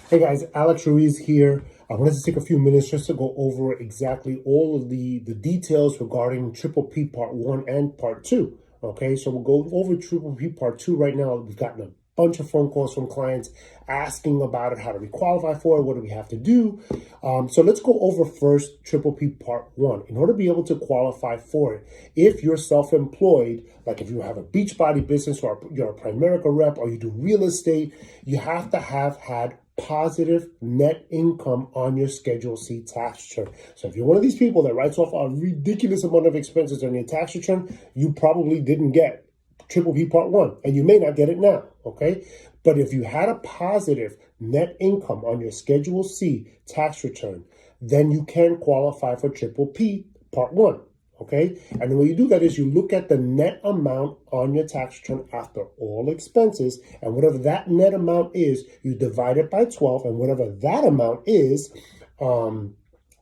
Hey guys, Alex Ruiz here. I wanted to take a few minutes just to go over exactly all of the details regarding Triple P Part 1 and Part 2. Okay, so we'll go over Triple P Part 2 right now. We've gotten a bunch of phone calls from clients asking about it. How do we qualify for it? What do we have to do? So let's go over first Triple P Part 1. In order to be able to qualify for it, if you're self-employed, like if you have a Beachbody business or you're a Primerica rep or you do real estate, you have to have had positive net income on your Schedule C tax return. So if you're one of these people that writes off a ridiculous amount of expenses on your tax return, you probably didn't get Triple P Part 1, and you may not get it now, okay? But if you had a positive net income on your Schedule C tax return, then you can qualify for Triple P Part 1. Okay, and the way you do that is you look at the net amount on your tax return after all expenses, and whatever that net amount is, you divide it by 12, and whatever that amount is, and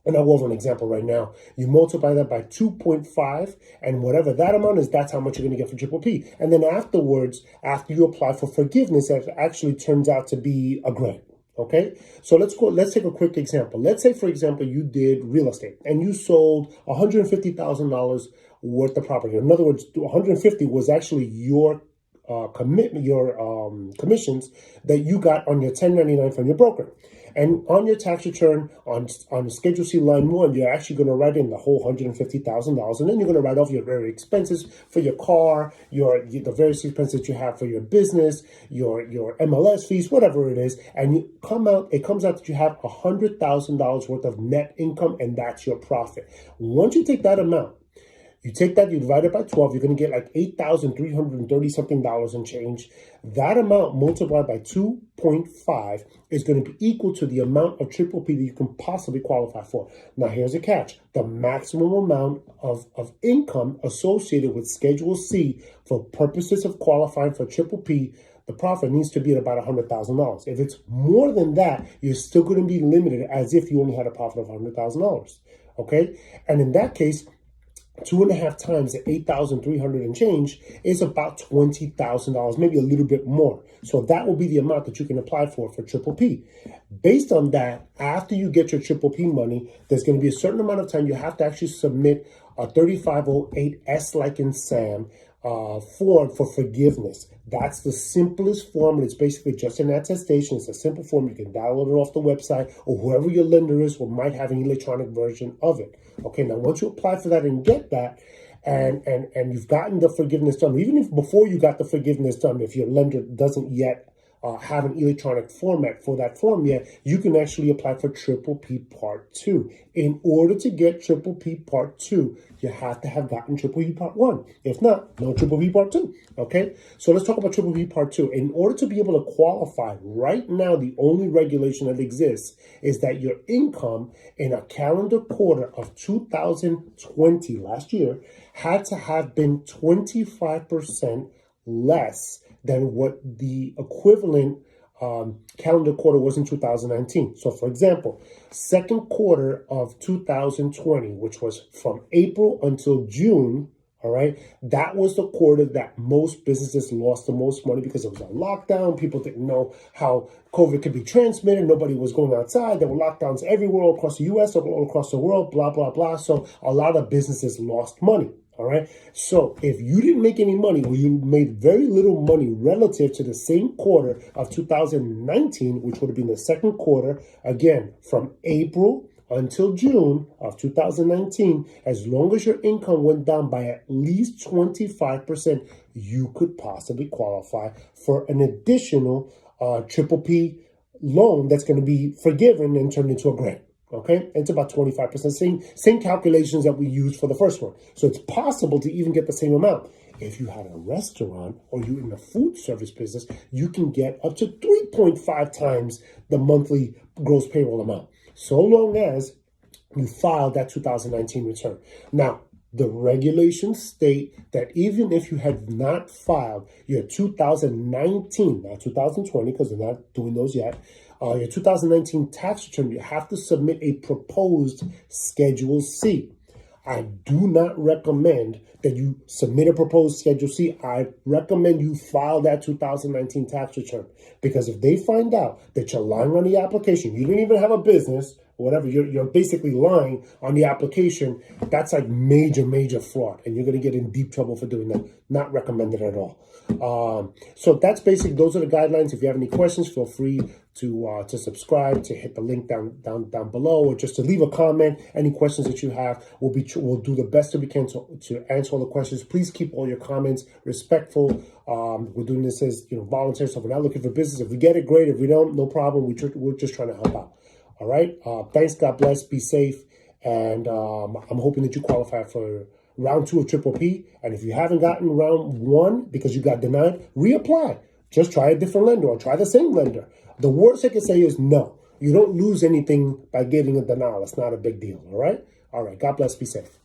I'll go over an example right now. You multiply that by 2.5, and whatever that amount is, that's how much you're going to get for Triple P. And then afterwards, after you apply for forgiveness, that actually turns out to be a grant. Okay, so let's take a quick example. Let's say, for example, you did real estate and you sold $150,000 worth of property. In other words, 150 was actually your commitment, your commissions that you got on your 1099 from your broker. And on your tax return on Schedule C line 1, you're actually going to write in the whole $150,000, and then you're going to write off your various expenses for your car, the various expenses you have for your business, your MLS fees, whatever it is, and it comes out that you have $100,000 worth of net income, and that's your profit. Once you take that amount, you divide it by 12, you're going to get like $8,330 something and change. That amount multiplied by 2.5 is going to be equal to the amount of Triple P that you can possibly qualify for. Now, here's a catch. The maximum amount of income associated with Schedule C for purposes of qualifying for Triple P, the profit needs to be at about $100,000. If it's more than that, you're still going to be limited as if you only had a profit of $100,000. Okay? And in that case, 2.5 times the 8,300 and change is about $20,000, maybe a little bit more. So that will be the amount that you can apply for Triple P. Based on that, after you get your Triple P money, there's going to be a certain amount of time you have to actually submit a 3508S like in Sam form for forgiveness. That's the simplest form, and it's basically just an attestation. It's a simple form. You can download it off the website, or whoever your lender is or might have an electronic version of it. Okay, now once you apply for that and get that, and you've gotten the forgiveness done, even if before you got the forgiveness done, if your lender doesn't yet have an electronic format for that form yet, you can actually apply for Triple P Part 2. In order to get Triple P Part 2, you have to have gotten Triple P Part 1. If not, no Triple P Part 2. Okay? So let's talk about Triple P Part 2. In order to be able to qualify, right now, the only regulation that exists is that your income in a calendar quarter of 2020, last year, had to have been 25% less than what the equivalent calendar quarter was in 2019. So, for example, second quarter of 2020, which was from April until June, all right, that was the quarter that most businesses lost the most money because it was a lockdown. People didn't know how COVID could be transmitted. Nobody was going outside. There were lockdowns everywhere all across the U.S., all across the world, blah, blah, blah. So a lot of businesses lost money. All right. So if you didn't make any money, or you made very little money relative to the same quarter of 2019, which would have been the second quarter, again, from April until June of 2019, as long as your income went down by at least 25%, you could possibly qualify for an additional Triple P loan that's going to be forgiven and turned into a grant. Okay, it's about 25%. Same calculations that we used for the first one. So it's possible to even get the same amount. If you had a restaurant or you're in the food service business, you can get up to 3.5 times the monthly gross payroll amount, so long as you filed that 2019 return. Now, the regulations state that even if you had not filed your 2019, not 2020, because they're not doing those yet, your 2019 tax return, you have to submit a proposed Schedule C. I do not recommend that you submit a proposed Schedule C. I recommend you file that 2019 tax return, because if they find out that you're lying on the application, you didn't even have a business, or whatever, you're basically lying on the application, that's like major fraud, and you're going to get in deep trouble for doing that. Not recommended at all. So that's basic. Those are the guidelines. If you have any questions, feel free to subscribe, to hit the link down below, or just to leave a comment. Any questions that you have, we'll do the best that we can to answer all the questions. Please keep all your comments respectful. We're doing this as volunteer, so we're not looking for business. If we get it, great. If we don't, no problem. We're just trying to help out. All right. Thanks. God bless. Be safe. And I'm hoping that you qualify for round 2 of Triple P. And if you haven't gotten round 1 because you got denied, reapply. Just try a different lender or try the same lender. The worst I can say is no. You don't lose anything by getting a denial. It's not a big deal. All right. All right. God bless. Be safe.